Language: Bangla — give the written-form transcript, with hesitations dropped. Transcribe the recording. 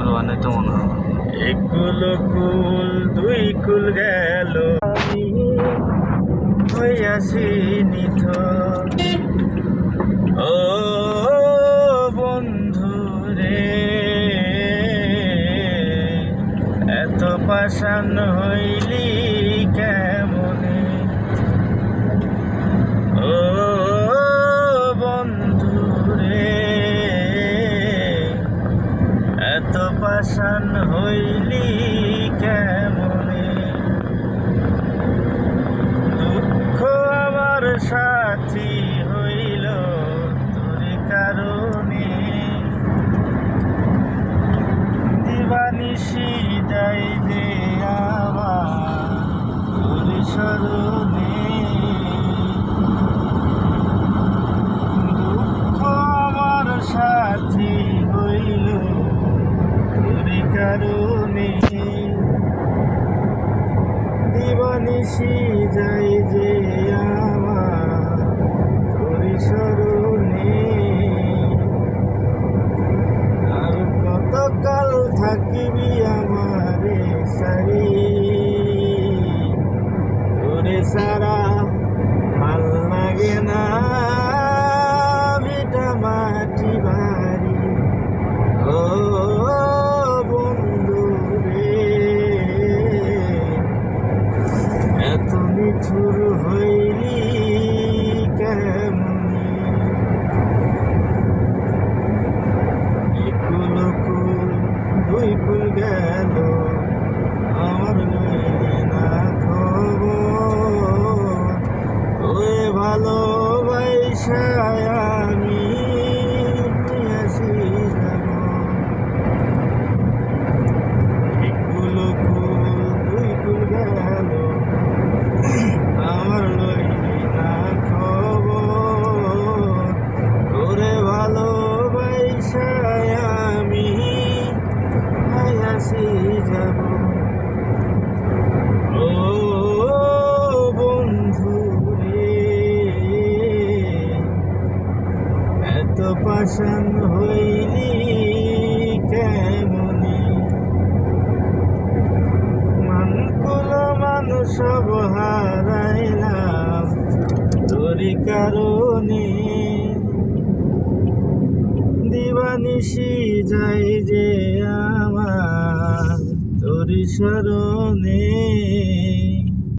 শুরু হয় তো মনে হয় একুল কুল দুই কুল গেল আমি হইয়াছি নিথ ও বন্ধু রে এত পাষাণ হইলি কেমনে ও বন্ধু রে এত পাষাণ হইলি কেমনে দুঃখ আমার সাথী হইল তোর কারণে দিবানিশি যাই যে আমার তোর স্মরণে দুঃখ আমার সাথী হইল তোর কারণে দিবানিশি যাই যে আমার তোর স্মরণে আর কতকাল থাকিবি আমারে সারি তোরে সারা ভাল লাগে না ভিটা মাটি বাড়ি ও বন্ধু রে এত নিঠুর হইলি কেমনে একুল কুল দুই কুল গেল আমার লইলি না খবর ওই ভালোবাসা আমি আসি যাব একুল কুল দুই কুল গেল আমার লইলি না খবর তোরে ভালোবাসা আমি আসি যাব ও বন্ধু রে এত পাষাণ হইলি কেমনে মানকুল মানুষ সব হারাইলাম তোরি কারণে দিবানিশি যাই যে আমার তোরি স্মরণে